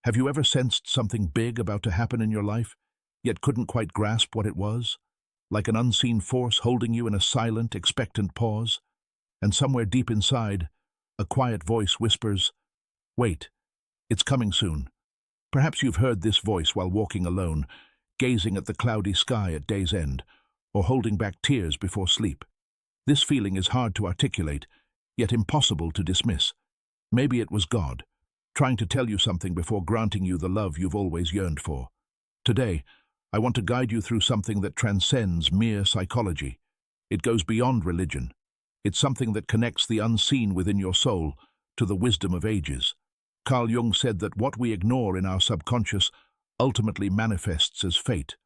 Have you ever sensed something big about to happen in your life, yet couldn't quite grasp what it was? Like an unseen force holding you in a silent, expectant pause? And somewhere deep inside, a quiet voice whispers, "Wait, it's coming soon." Perhaps you've heard this voice while walking alone, gazing at the cloudy sky at day's end, or holding back tears before sleep. This feeling is hard to articulate, yet impossible to dismiss. Maybe it was God, trying to tell you something before granting you the love you've always yearned for. Today, I want to guide you through something that transcends mere psychology. It goes beyond religion. It's something that connects the unseen within your soul to the wisdom of ages. Carl Jung said that what we ignore in our subconscious ultimately manifests as fate.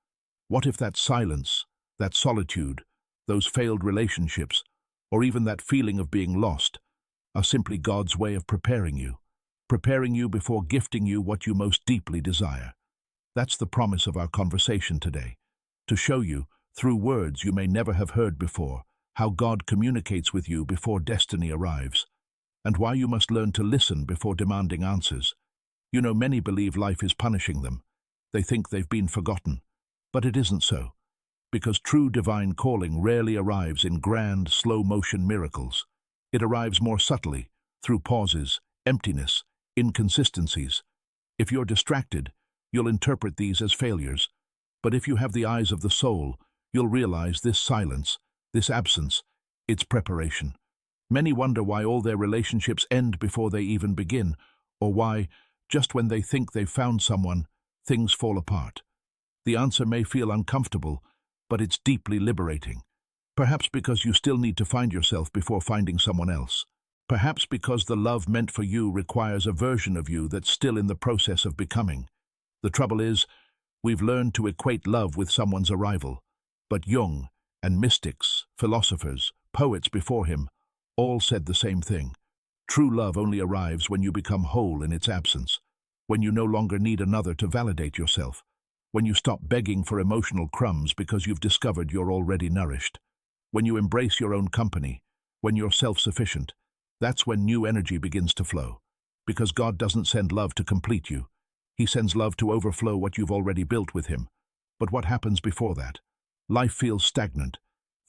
What if that silence, that solitude, those failed relationships, or even that feeling of being lost, are simply God's way of preparing you before gifting you what you most deeply desire? That's the promise of our conversation today, to show you, through words you may never have heard before, how God communicates with you before destiny arrives, and why you must learn to listen before demanding answers. You know, many believe life is punishing them. They think they've been forgotten. But it isn't so, because true divine calling rarely arrives in grand, slow-motion miracles. It arrives more subtly, through pauses, emptiness, inconsistencies. If you're distracted, you'll interpret these as failures. But if you have the eyes of the soul, you'll realize this silence, this absence, it's preparation. Many wonder why all their relationships end before they even begin, or why, just when they think they've found someone, things fall apart. The answer may feel uncomfortable, but it's deeply liberating. Perhaps because you still need to find yourself before finding someone else. Perhaps because the love meant for you requires a version of you that's still in the process of becoming. The trouble is, we've learned to equate love with someone's arrival. But Jung and mystics, philosophers, poets before him, all said the same thing. True love only arrives when you become whole in its absence, when you no longer need another to validate yourself, when you stop begging for emotional crumbs because you've discovered you're already nourished, when you embrace your own company, when you're self-sufficient. That's when new energy begins to flow. Because God doesn't send love to complete you. He sends love to overflow what you've already built with him. But what happens before that? Life feels stagnant.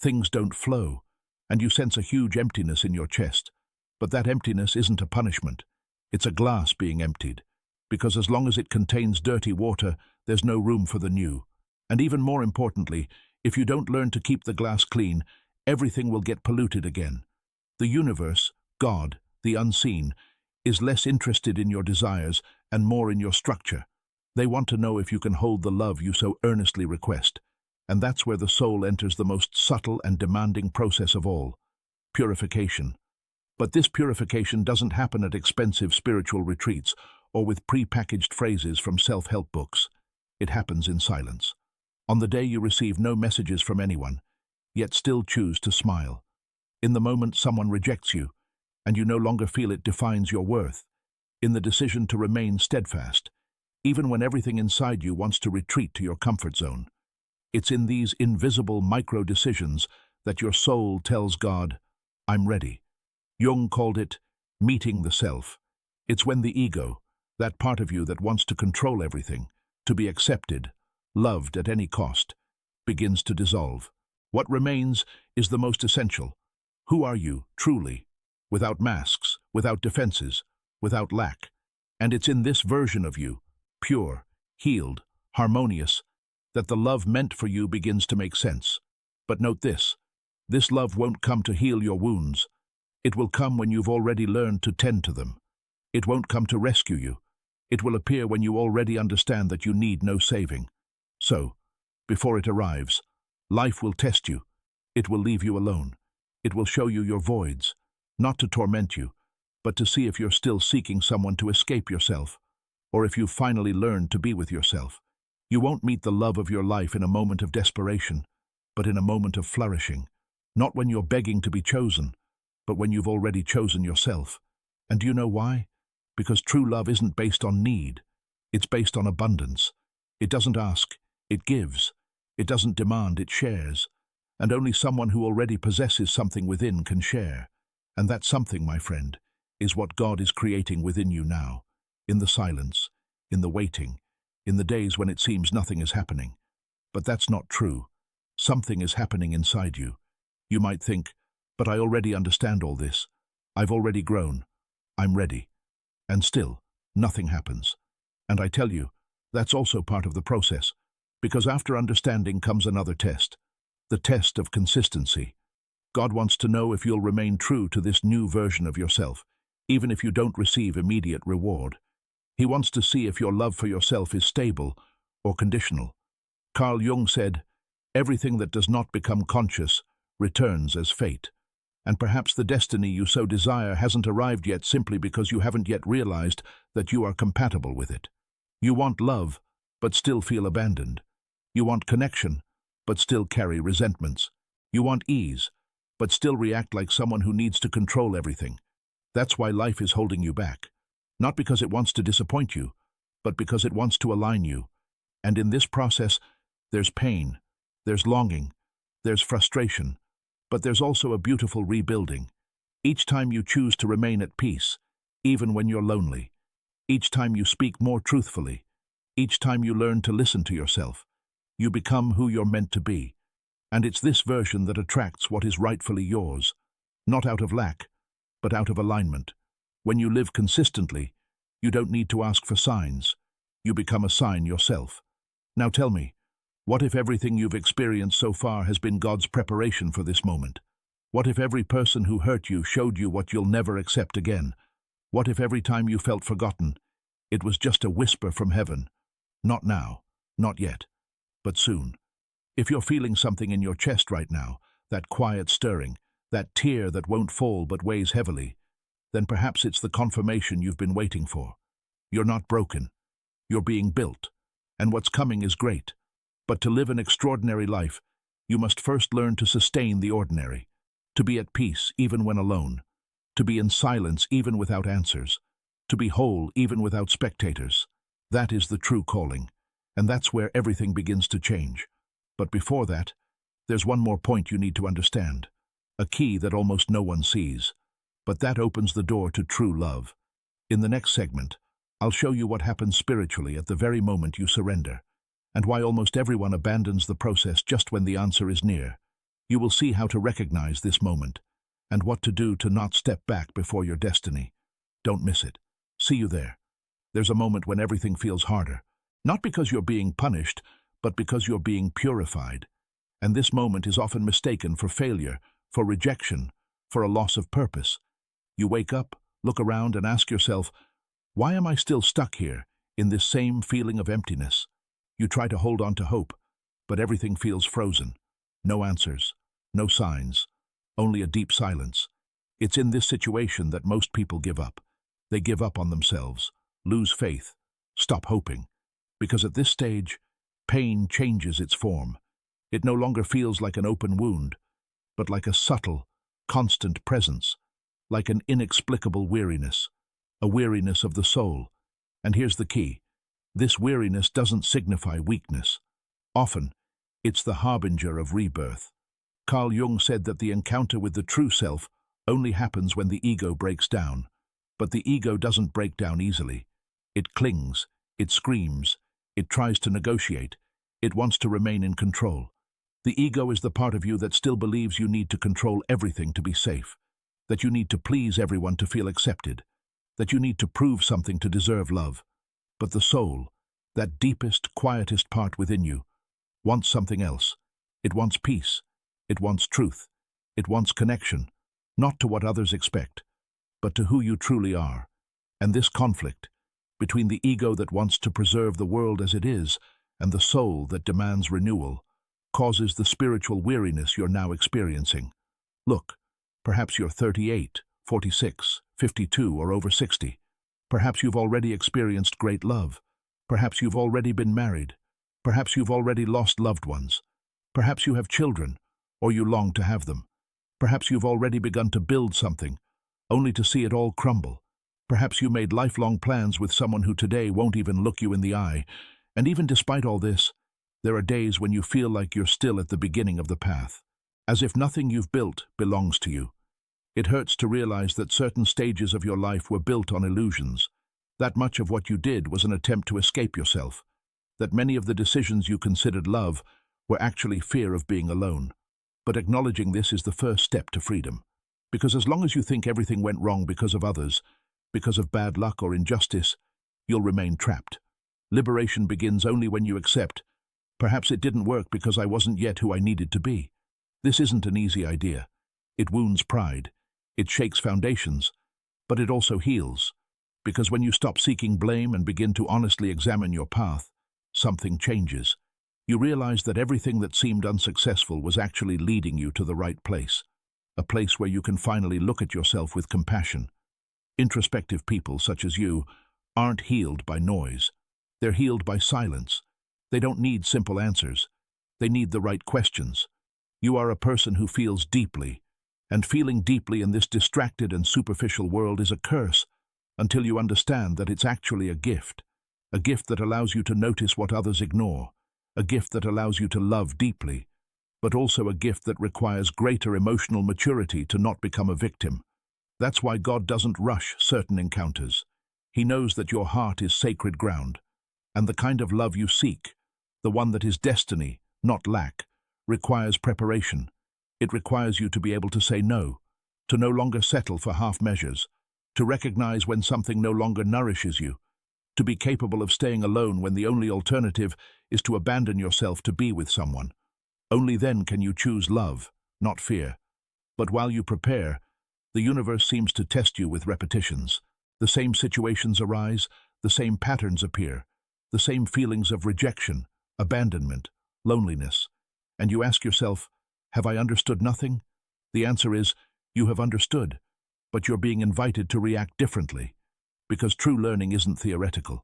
Things don't flow. And you sense a huge emptiness in your chest. But that emptiness isn't a punishment. It's a glass being emptied. Because as long as it contains dirty water, there's no room for the new. And even more importantly, if you don't learn to keep the glass clean, everything will get polluted again. The universe, God, the unseen, is less interested in your desires and more in your structure. They want to know if you can hold the love you so earnestly request. And that's where the soul enters the most subtle and demanding process of all, purification. But this purification doesn't happen at expensive spiritual retreats or with pre-packaged phrases from self-help books. It happens in silence. On the day you receive no messages from anyone, yet still choose to smile. In the moment someone rejects you, and you no longer feel it defines your worth. In the decision to remain steadfast, even when everything inside you wants to retreat to your comfort zone. It's in these invisible micro-decisions that your soul tells God, "I'm ready." Jung called it meeting the self. It's when the ego, that part of you that wants to control everything, to be accepted, loved at any cost, begins to dissolve. What remains is the most essential. Who are you, truly? Without masks, without defenses, without lack. And it's in this version of you, pure, healed, harmonious, that the love meant for you begins to make sense. But note this love won't come to heal your wounds. It will come when you've already learned to tend to them. It won't come to rescue you. It will appear when you already understand that you need no saving. So, before it arrives, life will test you. It will leave you alone. It will show you your voids, not to torment you, but to see if you're still seeking someone to escape yourself, or if you've finally learned to be with yourself. You won't meet the love of your life in a moment of desperation, but in a moment of flourishing. Not when you're begging to be chosen, but when you've already chosen yourself. And do you know why? Because true love isn't based on need. It's based on abundance. It doesn't ask, it gives. It doesn't demand, it shares. And only someone who already possesses something within can share. And that something, my friend, is what God is creating within you now, in the silence, in the waiting, in the days when it seems nothing is happening. But that's not true. Something is happening inside you. You might think, but I already understand all this. I've already grown. I'm ready. And still, nothing happens. And I tell you, that's also part of the process, because after understanding comes another test, the test of consistency. God wants to know if you'll remain true to this new version of yourself, even if you don't receive immediate reward. He wants to see if your love for yourself is stable or conditional. Carl Jung said, "Everything that does not become conscious returns as fate." And perhaps the destiny you so desire hasn't arrived yet simply because you haven't yet realized that you are compatible with it. You want love, but still feel abandoned. You want connection, but still carry resentments. You want ease, but still react like someone who needs to control everything. That's why life is holding you back. Not because it wants to disappoint you, but because it wants to align you. And in this process, there's pain, there's longing, there's frustration, but there's also a beautiful rebuilding. Each time you choose to remain at peace, even when you're lonely. Each time you speak more truthfully. Each time you learn to listen to yourself. You become who you're meant to be. And it's this version that attracts what is rightfully yours, not out of lack, but out of alignment. When you live consistently, you don't need to ask for signs. You become a sign yourself. Now tell me, what if everything you've experienced so far has been God's preparation for this moment? What if every person who hurt you showed you what you'll never accept again? What if every time you felt forgotten, it was just a whisper from heaven? Not now, not yet, but soon. If you're feeling something in your chest right now, that quiet stirring, that tear that won't fall but weighs heavily, then perhaps it's the confirmation you've been waiting for. You're not broken. You're being built. And what's coming is great. But to live an extraordinary life, you must first learn to sustain the ordinary, to be at peace even when alone, to be in silence even without answers, to be whole even without spectators. That is the true calling, and that's where everything begins to change. But before that, there's one more point you need to understand, a key that almost no one sees, but that opens the door to true love. In the next segment, I'll show you what happens spiritually at the very moment you surrender, and why almost everyone abandons the process just when the answer is near. You will see how to recognize this moment, and what to do to not step back before your destiny. Don't miss it. See you there. There's a moment when everything feels harder, not because you're being punished, but because you're being purified. And this moment is often mistaken for failure, for rejection, for a loss of purpose. You wake up, look around, and ask yourself, why am I still stuck here, in this same feeling of emptiness? You try to hold on to hope, but everything feels frozen. No answers, no signs, only a deep silence. It's in this situation that most people give up. They give up on themselves, lose faith, stop hoping. Because at this stage, pain changes its form. It no longer feels like an open wound, but like a subtle, constant presence, like an inexplicable weariness, a weariness of the soul. And here's the key. This weariness doesn't signify weakness. Often, it's the harbinger of rebirth. Carl Jung said that the encounter with the true self only happens when the ego breaks down. But the ego doesn't break down easily. It clings, it screams, it tries to negotiate, it wants to remain in control. The ego is the part of you that still believes you need to control everything to be safe, that you need to please everyone to feel accepted, that you need to prove something to deserve love. But the soul, that deepest, quietest part within you, wants something else. It wants peace. It wants truth. It wants connection, not to what others expect, but to who you truly are. And this conflict, between the ego that wants to preserve the world as it is and the soul that demands renewal, causes the spiritual weariness you're now experiencing. Look, perhaps you're 38, 46, 52, or over 60. Perhaps you've already experienced great love. Perhaps you've already been married. Perhaps you've already lost loved ones. Perhaps you have children, or you long to have them. Perhaps you've already begun to build something, only to see it all crumble. Perhaps you made lifelong plans with someone who today won't even look you in the eye. And even despite all this, there are days when you feel like you're still at the beginning of the path, as if nothing you've built belongs to you. It hurts to realize that certain stages of your life were built on illusions, That much of what you did was an attempt to escape yourself, that many of the decisions you considered love were actually fear of being alone. But acknowledging this is the first step to freedom. Because as long as you think everything went wrong because of others, because of bad luck or injustice, you'll remain trapped. Liberation begins only when you accept, perhaps it didn't work because I wasn't yet who I needed to be. This isn't an easy idea. It wounds pride. It shakes foundations. But it also heals. Because when you stop seeking blame and begin to honestly examine your path, something changes. You realize that everything that seemed unsuccessful was actually leading you to the right place. A place where you can finally look at yourself with compassion. Introspective people such as you aren't healed by noise. They're healed by silence. They don't need simple answers. They need the right questions. You are a person who feels deeply, and feeling deeply in this distracted and superficial world is a curse until you understand that it's actually a gift that allows you to notice what others ignore, a gift that allows you to love deeply, but also a gift that requires greater emotional maturity to not become a victim. That's why God doesn't rush certain encounters. He knows that your heart is sacred ground, and the kind of love you seek, the one that is destiny, not lack, requires preparation. It requires you to be able to say no, to no longer settle for half measures, to recognize when something no longer nourishes you, to be capable of staying alone when the only alternative is to abandon yourself to be with someone. Only then can you choose love, not fear. But while you prepare, the universe seems to test you with repetitions. The same situations arise, the same patterns appear, the same feelings of rejection, abandonment, loneliness. And you ask yourself, have I understood nothing? The answer is, you have understood, but you're being invited to react differently. Because true learning isn't theoretical.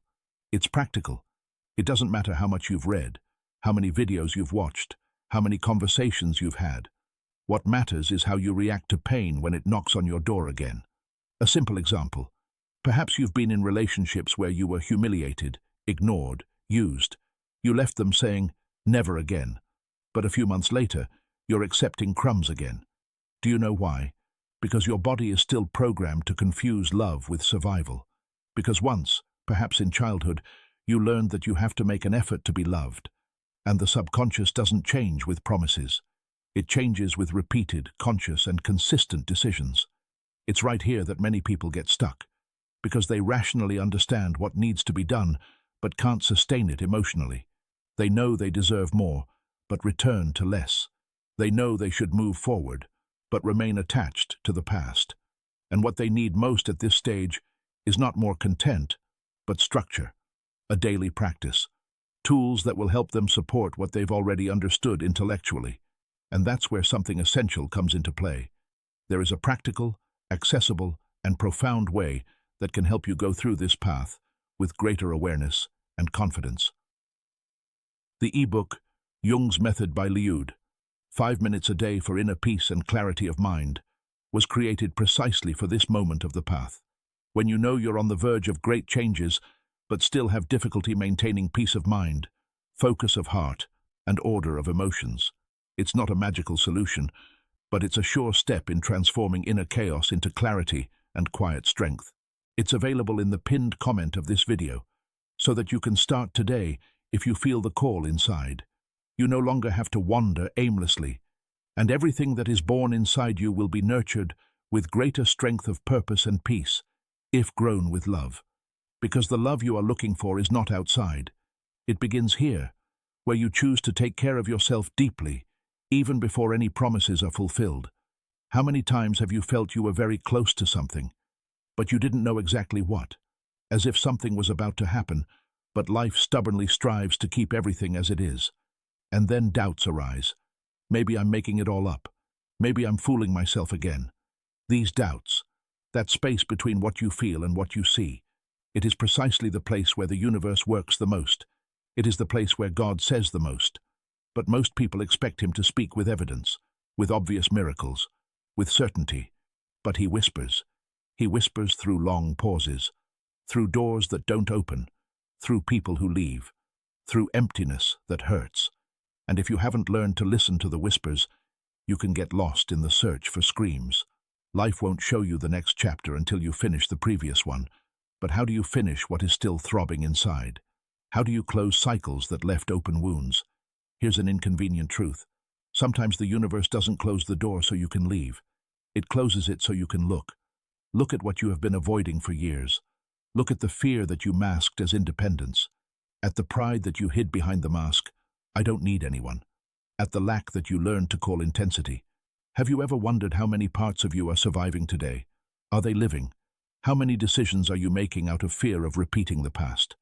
It's practical. It doesn't matter how much you've read, how many videos you've watched, how many conversations you've had. What matters is how you react to pain when it knocks on your door again. A simple example. Perhaps you've been in relationships where you were humiliated, ignored, used. You left them saying, never again. But a few months later, you're accepting crumbs again. Do you know why? Because your body is still programmed to confuse love with survival. Because once, perhaps in childhood, you learned that you have to make an effort to be loved. And the subconscious doesn't change with promises. It changes with repeated, conscious, and consistent decisions. It's right here that many people get stuck, because they rationally understand what needs to be done, but can't sustain it emotionally. They know they deserve more, but return to less. They know they should move forward, but remain attached to the past. And what they need most at this stage is not more content, but structure, a daily practice, tools that will help them support what they've already understood intellectually. And that's where something essential comes into play. There is a practical, accessible, and profound way that can help you go through this path with greater awareness and confidence. The ebook, Jung's Method by Liud, 5 minutes a day for inner peace and clarity of mind, was created precisely for this moment of the path. When you know you're on the verge of great changes, but still have difficulty maintaining peace of mind, focus of heart, and order of emotions. It's not a magical solution, but it's a sure step in transforming inner chaos into clarity and quiet strength. It's available in the pinned comment of this video, so that you can start today if you feel the call inside. You no longer have to wander aimlessly, and everything that is born inside you will be nurtured with greater strength of purpose and peace, if grown with love. Because the love you are looking for is not outside. It begins here, where you choose to take care of yourself deeply, even before any promises are fulfilled. How many times have you felt you were very close to something, but you didn't know exactly what, as if something was about to happen, but life stubbornly strives to keep everything as it is. And then doubts arise. Maybe I'm making it all up. Maybe I'm fooling myself again. These doubts, that space between what you feel and what you see, it is precisely the place where the universe works the most. It is the place where God says the most. But most people expect him to speak with evidence, with obvious miracles, with certainty. But he whispers. He whispers through long pauses, through doors that don't open, through people who leave, through emptiness that hurts. And if you haven't learned to listen to the whispers, you can get lost in the search for screams. Life won't show you the next chapter until you finish the previous one. But how do you finish what is still throbbing inside? How do you close cycles that left open wounds? Here's an inconvenient truth. Sometimes the universe doesn't close the door so you can leave. It closes it so you can look. Look at what you have been avoiding for years. Look at the fear that you masked as independence. At the pride that you hid behind the mask, "I don't need anyone." At the lack that you learned to call intensity. Have you ever wondered how many parts of you are surviving today? Are they living? How many decisions are you making out of fear of repeating the past?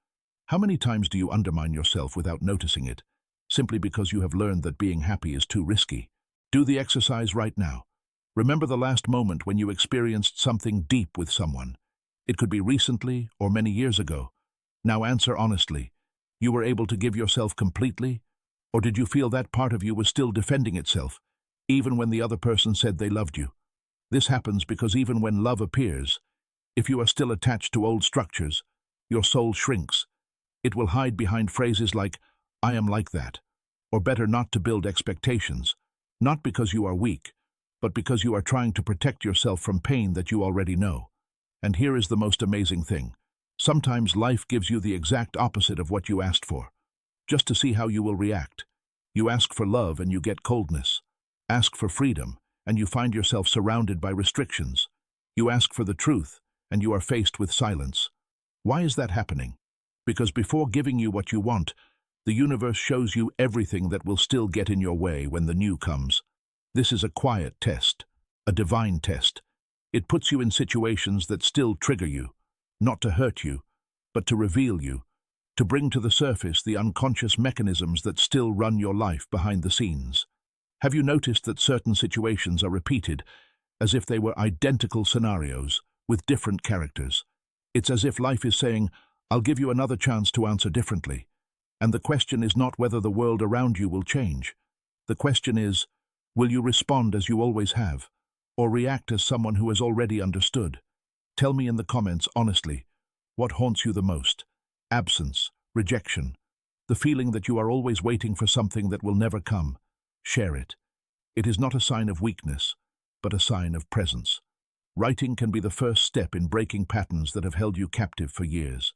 How many times do you undermine yourself without noticing it, simply because you have learned that being happy is too risky? Do the exercise right now. Remember the last moment when you experienced something deep with someone. It could be recently or many years ago. Now answer honestly. You were able to give yourself completely? Or did you feel that part of you was still defending itself, even when the other person said they loved you? This happens because even when love appears, if you are still attached to old structures, your soul shrinks. It will hide behind phrases like, "I am like that," or better not to build expectations, not because you are weak, but because you are trying to protect yourself from pain that you already know. And here is the most amazing thing. Sometimes life gives you the exact opposite of what you asked for, just to see how you will react. You ask for love and you get coldness. Ask for freedom and you find yourself surrounded by restrictions. You ask for the truth and you are faced with silence. Why is that happening? Because before giving you what you want, the universe shows you everything that will still get in your way when the new comes. This is a quiet test, a divine test. It puts you in situations that still trigger you, not to hurt you, but to reveal you, to bring to the surface the unconscious mechanisms that still run your life behind the scenes. Have you noticed that certain situations are repeated, as if they were identical scenarios, with different characters? It's as if life is saying, "I'll give you another chance to answer differently." And the question is not whether the world around you will change. The question is, will you respond as you always have, or react as someone who has already understood? Tell me in the comments honestly, what haunts you the most? Absence, rejection, the feeling that you are always waiting for something that will never come. Share it. It is not a sign of weakness, but a sign of presence. Writing can be the first step in breaking patterns that have held you captive for years.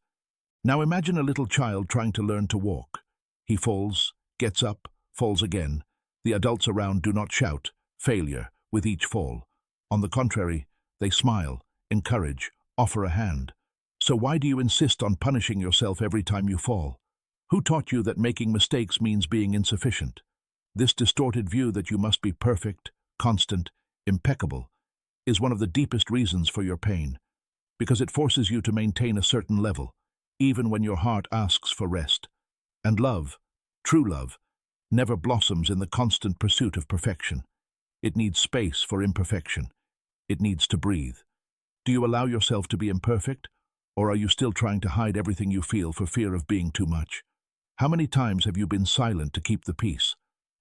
Now imagine a little child trying to learn to walk. He falls, gets up, falls again. The adults around do not shout, "Failure," with each fall. On the contrary, they smile, encourage, offer a hand. So why do you insist on punishing yourself every time you fall? Who taught you that making mistakes means being insufficient? This distorted view that you must be perfect, constant, impeccable, is one of the deepest reasons for your pain, because it forces you to maintain a certain level, even when your heart asks for rest. And love, true love, never blossoms in the constant pursuit of perfection. It needs space for imperfection. It needs to breathe. Do you allow yourself to be imperfect, or are you still trying to hide everything you feel for fear of being too much? How many times have you been silent to keep the peace?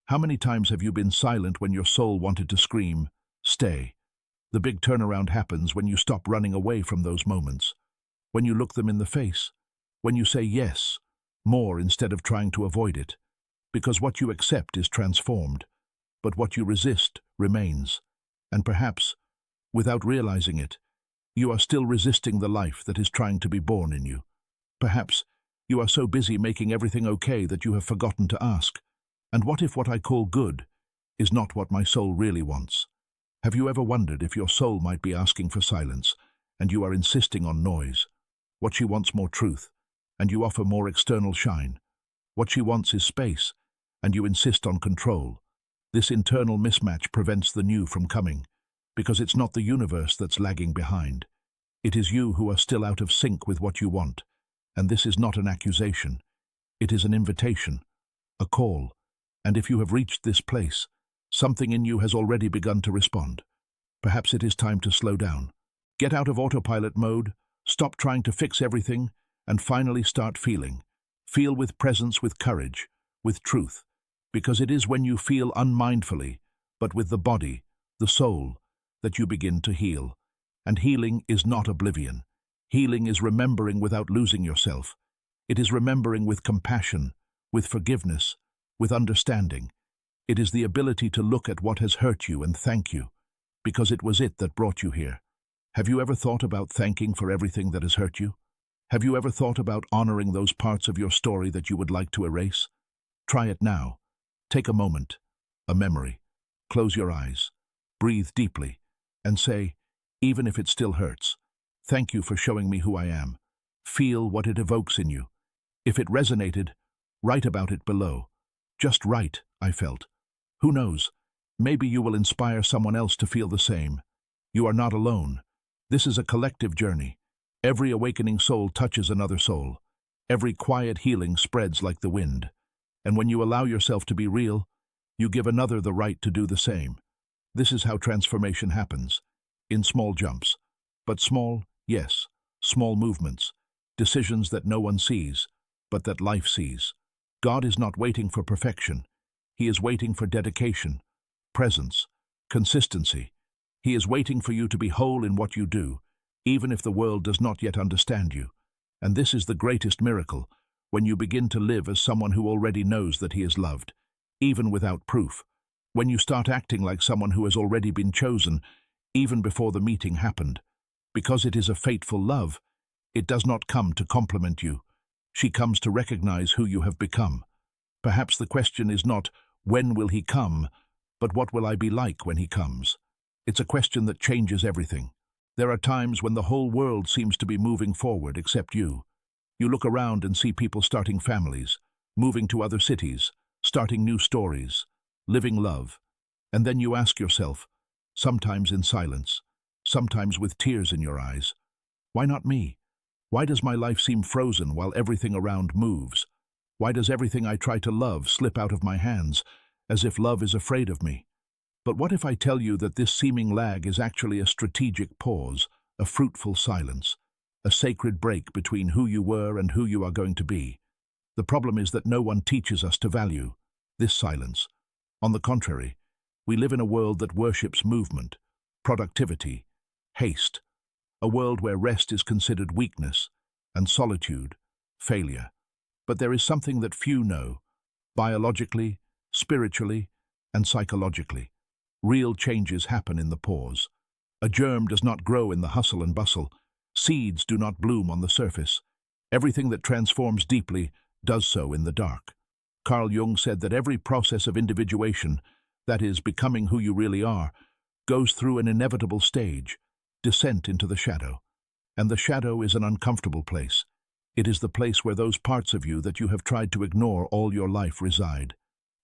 How many times have you been silent when your soul wanted to scream, "Stay"? The big turnaround happens when you stop running away from those moments, when you look them in the face, when you say yes, more instead of trying to avoid it. Because what you accept is transformed, but what you resist remains. And perhaps, without realizing it, you are still resisting the life that is trying to be born in you. Perhaps you are so busy making everything okay that you have forgotten to ask, and what if what I call good is not what my soul really wants? Have you ever wondered if your soul might be asking for silence, and you are insisting on noise? What she wants more truth, and you offer more external shine. What she wants is space, and you insist on control. This internal mismatch prevents the new from coming, because it's not the universe that's lagging behind. It is you who are still out of sync with what you want, and this is not an accusation. It is an invitation, a call, and if you have reached this place, something in you has already begun to respond. Perhaps it is time to slow down. Get out of autopilot mode, stop trying to fix everything, and finally start feeling. Feel with presence, with courage, with truth, because it is when you feel unmindfully, but with the body, the soul, that you begin to heal. And healing is not oblivion. Healing is remembering without losing yourself. It is remembering with compassion, with forgiveness, with understanding. It is the ability to look at what has hurt you and thank you, because it was it that brought you here. Have you ever thought about thanking for everything that has hurt you? Have you ever thought about honoring those parts of your story that you would like to erase? Try it now. Take a moment, a memory. Close your eyes, breathe deeply, and say, even if it still hurts, thank you for showing me who I am. Feel what it evokes in you. If it resonated, write about it below. Just write, I felt. Who knows? Maybe you will inspire someone else to feel the same. You are not alone. This is a collective journey. Every awakening soul touches another soul. Every quiet healing spreads like the wind. And when you allow yourself to be real, you give another the right to do the same. This is how transformation happens. In small jumps. But small, yes, small movements. Decisions that no one sees, but that life sees. God is not waiting for perfection. He is waiting for dedication, presence, consistency. He is waiting for you to be whole in what you do, even if the world does not yet understand you. And this is the greatest miracle, when you begin to live as someone who already knows that he is loved, even without proof. When you start acting like someone who has already been chosen, even before the meeting happened. Because it is a fateful love, it does not come to compliment you. She comes to recognize who you have become. Perhaps the question is not, when will he come, but what will I be like when he comes? It's a question that changes everything. There are times when the whole world seems to be moving forward except you. You look around and see people starting families, moving to other cities, starting new stories, living love. And then you ask yourself, sometimes in silence, sometimes with tears in your eyes, why not me? Why does my life seem frozen while everything around moves? Why does everything I try to love slip out of my hands, as if love is afraid of me? But what if I tell you that this seeming lag is actually a strategic pause, a fruitful silence, a sacred break between who you were and who you are going to be? The problem is that no one teaches us to value this silence. On the contrary, we live in a world that worships movement, productivity, haste, a world where rest is considered weakness and solitude, failure. But there is something that few know, biologically, spiritually, and psychologically. Real changes happen in the pause. A germ does not grow in the hustle and bustle. Seeds do not bloom on the surface. Everything that transforms deeply does so in the dark. Carl Jung said that every process of individuation, that is, becoming who you really are, goes through an inevitable stage, descent into the shadow. And the shadow is an uncomfortable place. It is the place where those parts of you that you have tried to ignore all your life reside.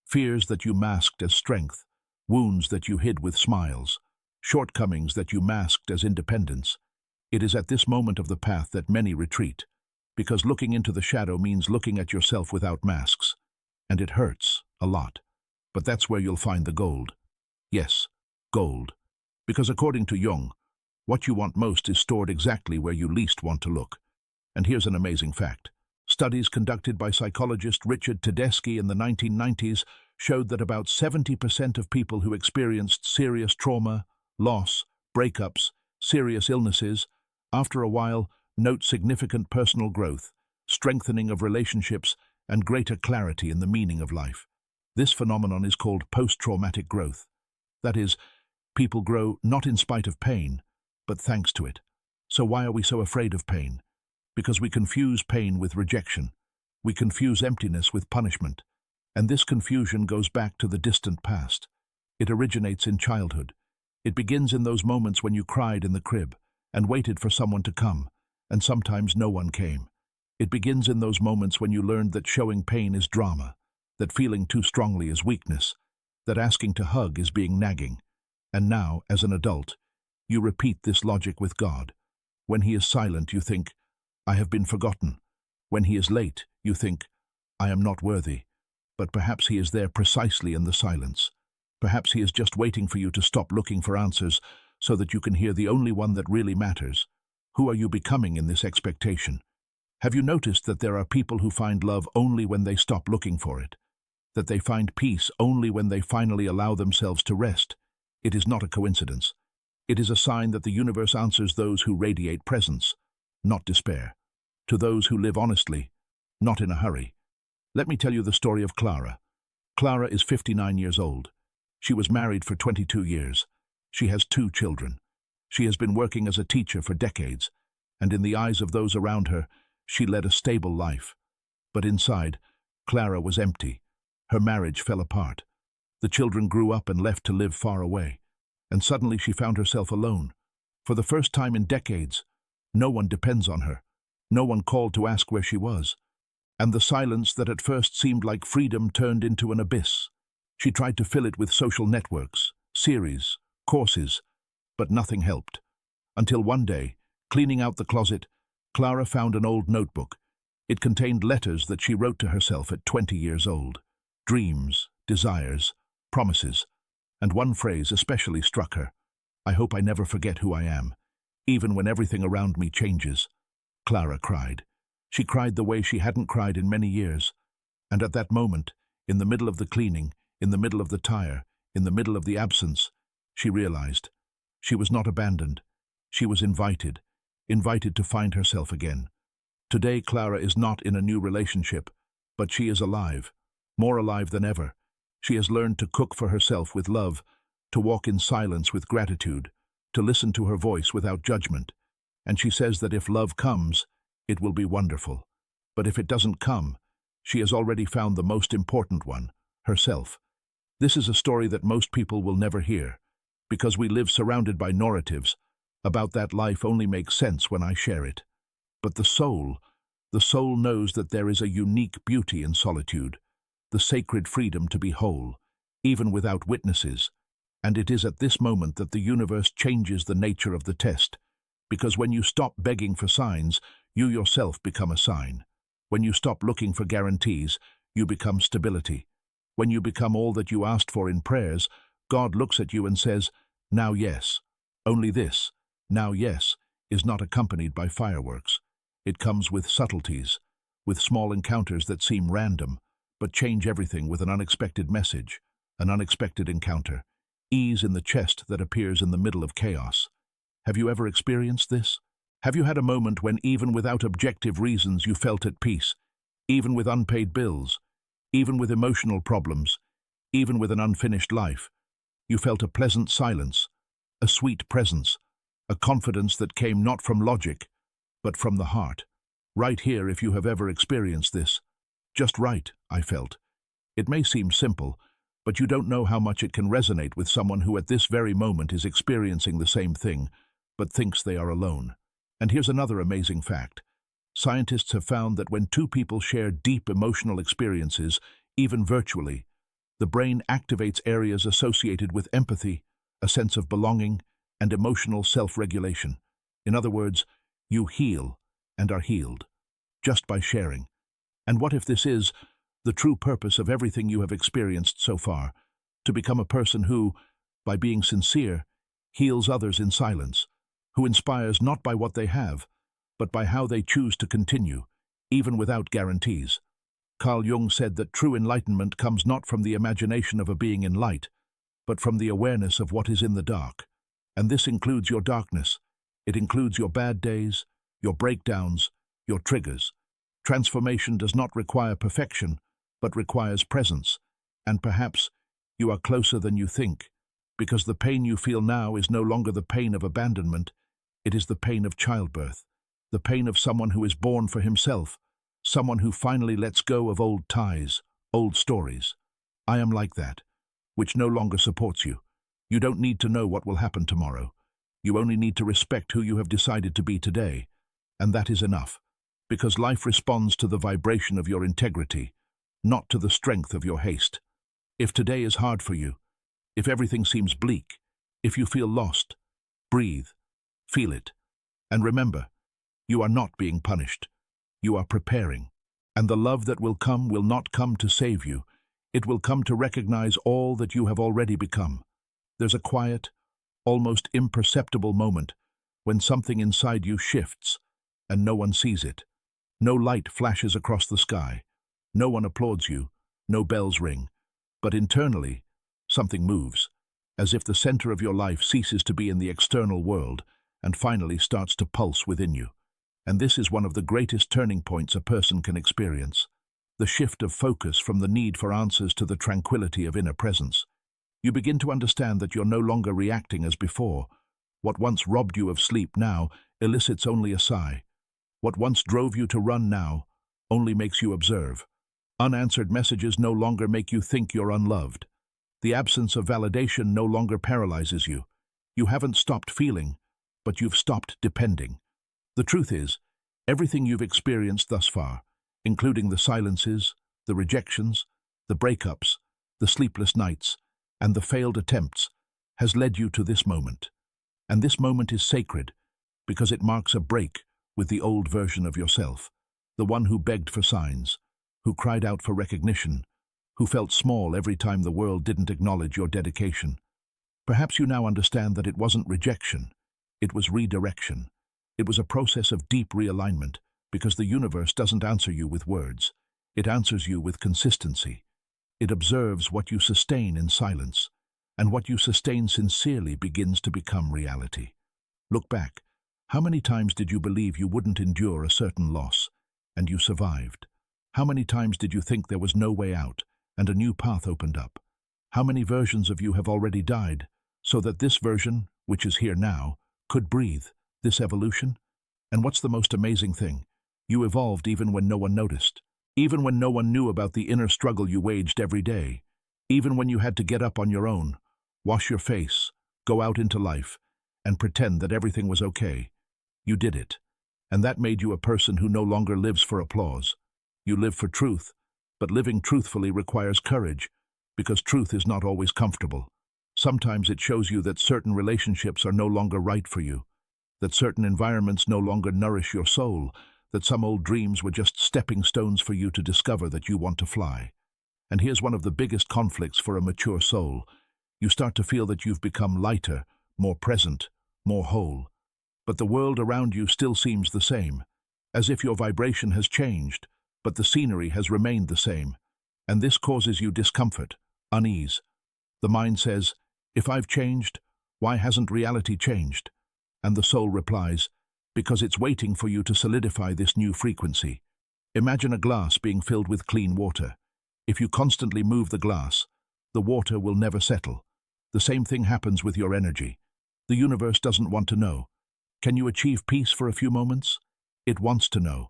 Fears that you masked as strength, wounds that you hid with smiles, shortcomings that you masked as independence. It is at this moment of the path that many retreat, because looking into the shadow means looking at yourself without masks. And it hurts, a lot. But that's where you'll find the gold. Yes, gold. Because according to Jung, what you want most is stored exactly where you least want to look. And here's an amazing fact. Studies conducted by psychologist Richard Tedeschi in the 1990s showed that about 70% of people who experienced serious trauma, loss, breakups, serious illnesses, after a while, note significant personal growth, strengthening of relationships, and greater clarity in the meaning of life. This phenomenon is called post-traumatic growth. That is, people grow not in spite of pain, but thanks to it. So why are we so afraid of pain? Because we confuse pain with rejection. We confuse emptiness with punishment. And this confusion goes back to the distant past. It originates in childhood. It begins in those moments when you cried in the crib and waited for someone to come, and sometimes no one came. It begins in those moments when you learned that showing pain is drama, that feeling too strongly is weakness, that asking to hug is being nagging. And now, as an adult, you repeat this logic with God. When he is silent, you think, I have been forgotten. When he is late, you think, I am not worthy. But perhaps he is there precisely in the silence. Perhaps he is just waiting for you to stop looking for answers so that you can hear the only one that really matters. Who are you becoming in this expectation? Have you noticed that there are people who find love only when they stop looking for it? That they find peace only when they finally allow themselves to rest? It is not a coincidence. It is a sign that the universe answers those who radiate presence, not despair. To those who live honestly, not in a hurry. Let me tell you the story of Clara. Clara is 59 years old. She was married for 22 years. She has 2 children. She has been working as a teacher for decades, and in the eyes of those around her, She led a stable life. But inside, Clara was empty. Her marriage fell apart. The children grew up and left to live far away. And suddenly she found herself alone. For the first time in decades, no one depends on her. No one called to ask where she was. And the silence that at first seemed like freedom turned into an abyss. She tried to fill it with social networks, series, courses, but nothing helped. Until one day, cleaning out the closet, Clara found an old notebook. It contained letters that she wrote to herself at 20 years old. Dreams, desires, promises. And one phrase especially struck her. "I hope I never forget who I am, even when everything around me changes." Clara cried. She cried the way she hadn't cried in many years. And at that moment, in the middle of the cleaning, in the middle of the tire, in the middle of the absence, she realized. She was not abandoned. She was invited to find herself again. Today, Clara is not in a new relationship, but she is alive, more alive than ever. She has learned to cook for herself with love, to walk in silence with gratitude, to listen to her voice without judgment. And she says that if love comes, it will be wonderful. But if it doesn't come, she has already found the most important one, herself. This is a story that most people will never hear, because we live surrounded by narratives about that life only makes sense when I share it. But the soul knows that there is a unique beauty in solitude, the sacred freedom to be whole, even without witnesses. And it is at this moment that the universe changes the nature of the test, because when you stop begging for signs, you yourself become a sign. When you stop looking for guarantees, you become stability. When you become all that you asked for in prayers, God looks at you and says, "Now yes." Only this, "now yes," is not accompanied by fireworks. It comes with subtleties, with small encounters that seem random, but change everything with an unexpected message, an unexpected encounter, ease in the chest that appears in the middle of chaos. Have you ever experienced this? Have you had a moment when even without objective reasons you felt at peace, even with unpaid bills, even with emotional problems, even with an unfinished life? You felt a pleasant silence, a sweet presence, a confidence that came not from logic, but from the heart. Right here if you have ever experienced this. Just right, I felt. It may seem simple, but you don't know how much it can resonate with someone who at this very moment is experiencing the same thing, but thinks they are alone. And here's another amazing fact. Scientists have found that when two people share deep emotional experiences, even virtually, the brain activates areas associated with empathy, a sense of belonging, and emotional self-regulation. In other words, you heal and are healed, just by sharing. And what if this is the true purpose of everything you have experienced so far, to become a person who, by being sincere, heals others in silence, who inspires not by what they have, but by how they choose to continue, even without guarantees. Carl Jung said that true enlightenment comes not from the imagination of a being in light, but from the awareness of what is in the dark. And this includes your darkness. It includes your bad days, your breakdowns, your triggers. Transformation does not require perfection, but requires presence. And perhaps you are closer than you think, because the pain you feel now is no longer the pain of abandonment. It is the pain of childbirth, the pain of someone who is born for himself, someone who finally lets go of old ties, old stories. I am like that, which no longer supports you. You don't need to know what will happen tomorrow. You only need to respect who you have decided to be today. And that is enough, because life responds to the vibration of your integrity, not to the strength of your haste. If today is hard for you, if everything seems bleak, if you feel lost, breathe, feel it. And remember, you are not being punished. You are preparing. And the love that will not come to save you. It will come to recognize all that you have already become. There's a quiet, almost imperceptible moment when something inside you shifts and no one sees it. No light flashes across the sky. No one applauds you. No bells ring. But internally, something moves, as if the center of your life ceases to be in the external world and finally starts to pulse within you. And this is one of the greatest turning points a person can experience. The shift of focus from the need for answers to the tranquility of inner presence. You begin to understand that you're no longer reacting as before. What once robbed you of sleep now elicits only a sigh. What once drove you to run now only makes you observe. Unanswered messages no longer make you think you're unloved. The absence of validation no longer paralyzes you. You haven't stopped feeling, but you've stopped depending. The truth is, everything you've experienced thus far, including the silences, the rejections, the breakups, the sleepless nights, and the failed attempts, has led you to this moment. And this moment is sacred because it marks a break with the old version of yourself, the one who begged for signs, who cried out for recognition, who felt small every time the world didn't acknowledge your dedication. Perhaps you now understand that it wasn't rejection, it was redirection. It was a process of deep realignment, because the universe doesn't answer you with words. It answers you with consistency. It observes what you sustain in silence, and what you sustain sincerely begins to become reality. Look back. How many times did you believe you wouldn't endure a certain loss, and you survived? How many times did you think there was no way out, and a new path opened up? How many versions of you have already died, so that this version, which is here now, could breathe, this evolution? And what's the most amazing thing? You evolved even when no one noticed. Even when no one knew about the inner struggle you waged every day. Even when you had to get up on your own, wash your face, go out into life, and pretend that everything was okay. You did it. And that made you a person who no longer lives for applause. You live for truth, but living truthfully requires courage, because truth is not always comfortable. Sometimes it shows you that certain relationships are no longer right for you, that certain environments no longer nourish your soul, that some old dreams were just stepping stones for you to discover that you want to fly. And here's one of the biggest conflicts for a mature soul. You start to feel that you've become lighter, more present, more whole. But the world around you still seems the same, as if your vibration has changed, but the scenery has remained the same. And this causes you discomfort, unease. The mind says, if I've changed, why hasn't reality changed? And the soul replies, because it's waiting for you to solidify this new frequency. Imagine a glass being filled with clean water. If you constantly move the glass, the water will never settle. The same thing happens with your energy. The universe doesn't want to know. Can you achieve peace for a few moments? It wants to know.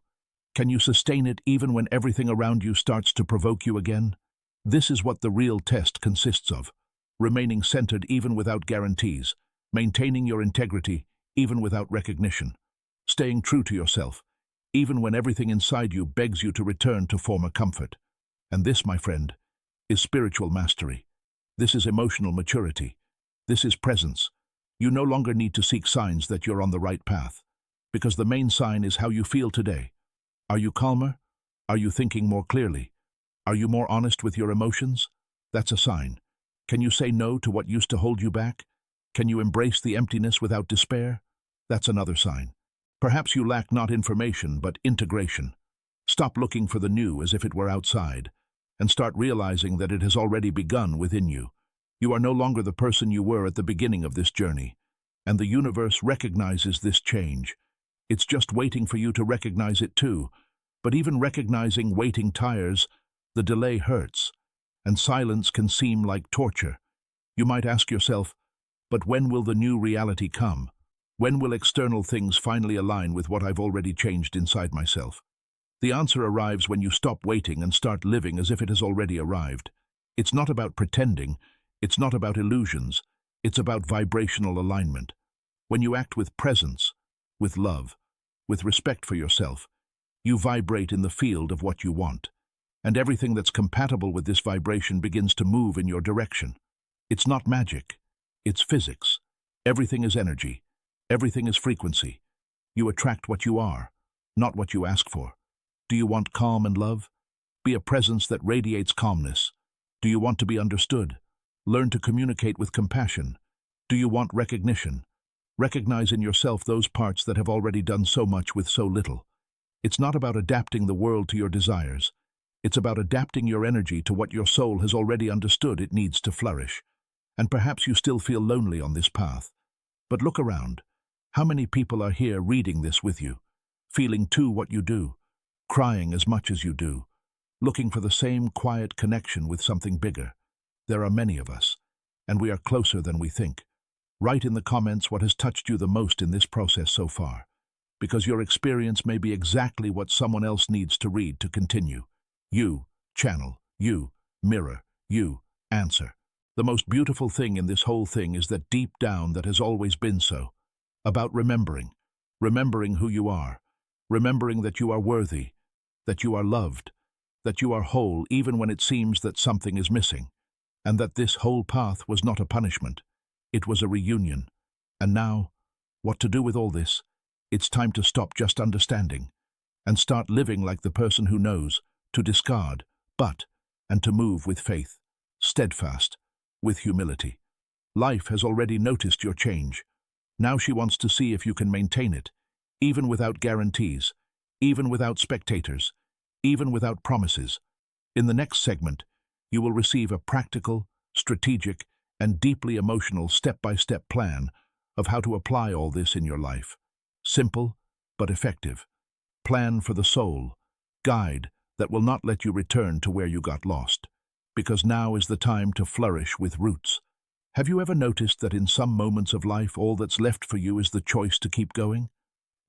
Can you sustain it even when everything around you starts to provoke you again? This is what the real test consists of. Remaining centered even without guarantees. Maintaining your integrity even without recognition. Staying true to yourself, even when everything inside you begs you to return to former comfort. And this, my friend, is spiritual mastery. This is emotional maturity. This is presence. You no longer need to seek signs that you're on the right path, because the main sign is how you feel today. Are you calmer? Are you thinking more clearly? Are you more honest with your emotions? That's a sign. Can you say no to what used to hold you back? Can you embrace the emptiness without despair? That's another sign. Perhaps you lack not information, but integration. Stop looking for the new as if it were outside, and start realizing that it has already begun within you. You are no longer the person you were at the beginning of this journey, and the universe recognizes this change. It's just waiting for you to recognize it too. But even recognizing waiting tires, the delay hurts, and silence can seem like torture. You might ask yourself, but when will the new reality come? When will external things finally align with what I've already changed inside myself? The answer arrives when you stop waiting and start living as if it has already arrived. It's not about pretending, it's not about illusions, it's about vibrational alignment. When you act with presence, with love, with respect for yourself, you vibrate in the field of what you want, and everything that's compatible with this vibration begins to move in your direction. It's not magic, it's physics. Everything is energy, everything is frequency. You attract what you are, not what you ask for. Do you want calm and love? Be a presence that radiates calmness. Do you want to be understood? Learn to communicate with compassion. Do you want recognition? Recognize in yourself those parts that have already done so much with so little. It's not about adapting the world to your desires. It's about adapting your energy to what your soul has already understood it needs to flourish. And perhaps you still feel lonely on this path. But look around. How many people are here reading this with you, feeling too what you do, crying as much as you do, looking for the same quiet connection with something bigger? There are many of us, and we are closer than we think. Write in the comments what has touched you the most in this process so far, because your experience may be exactly what someone else needs to read to continue. You channel, you mirror, you answer. The most beautiful thing in this whole thing is that deep down that has always been so. About remembering who you are, remembering that you are worthy, that you are loved, that you are whole even when it seems that something is missing, and that this whole path was not a punishment, it was a reunion. And now, what to do with all this? It's time to stop just understanding and start living like the person who knows, to discard, and to move with faith, steadfast, with humility. Life has already noticed your change. Now she wants to see if you can maintain it, even without guarantees, even without spectators, even without promises. In the next segment, you will receive a practical, strategic, and deeply emotional step-by-step plan of how to apply all this in your life. Simple, but effective. Plan for the soul. Guide that will not let you return to where you got lost. Because now is the time to flourish with roots. Have you ever noticed that in some moments of life all that's left for you is the choice to keep going?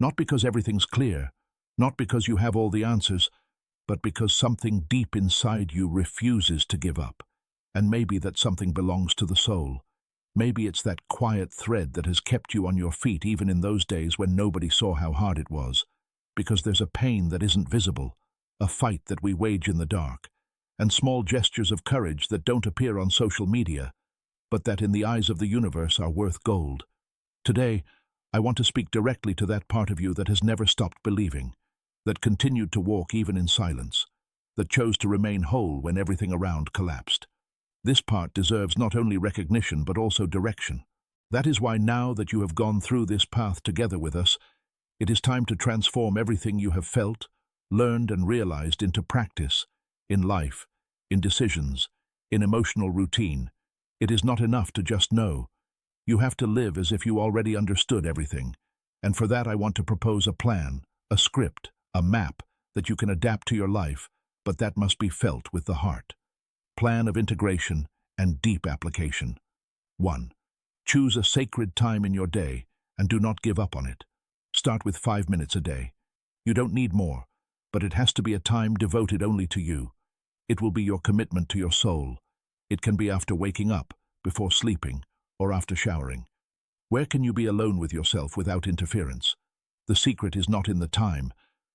Not because everything's clear, not because you have all the answers, but because something deep inside you refuses to give up. And maybe that something belongs to the soul. Maybe it's that quiet thread that has kept you on your feet even in those days when nobody saw how hard it was. Because there's a pain that isn't visible, a fight that we wage in the dark, and small gestures of courage that don't appear on social media, but that in the eyes of the universe are worth gold. Today, I want to speak directly to that part of you that has never stopped believing, that continued to walk even in silence, that chose to remain whole when everything around collapsed. This part deserves not only recognition but also direction. That is why now that you have gone through this path together with us, it is time to transform everything you have felt, learned and realized into practice, in life, in decisions, in emotional routine. It is not enough to just know. You have to live as if you already understood everything. And for that I want to propose a plan, a script, a map that you can adapt to your life, but that must be felt with the heart. Plan of integration and deep application. 1. Choose a sacred time in your day and do not give up on it. Start with 5 minutes a day. You don't need more, but it has to be a time devoted only to you. It will be your commitment to your soul. It can be after waking up, before sleeping, or after showering. Where can you be alone with yourself without interference? The secret is not in the time.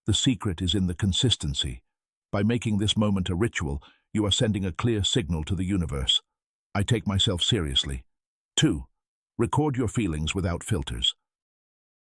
The secret is in the consistency. By making this moment a ritual, you are sending a clear signal to the universe. I take myself seriously. 2. Record your feelings without filters.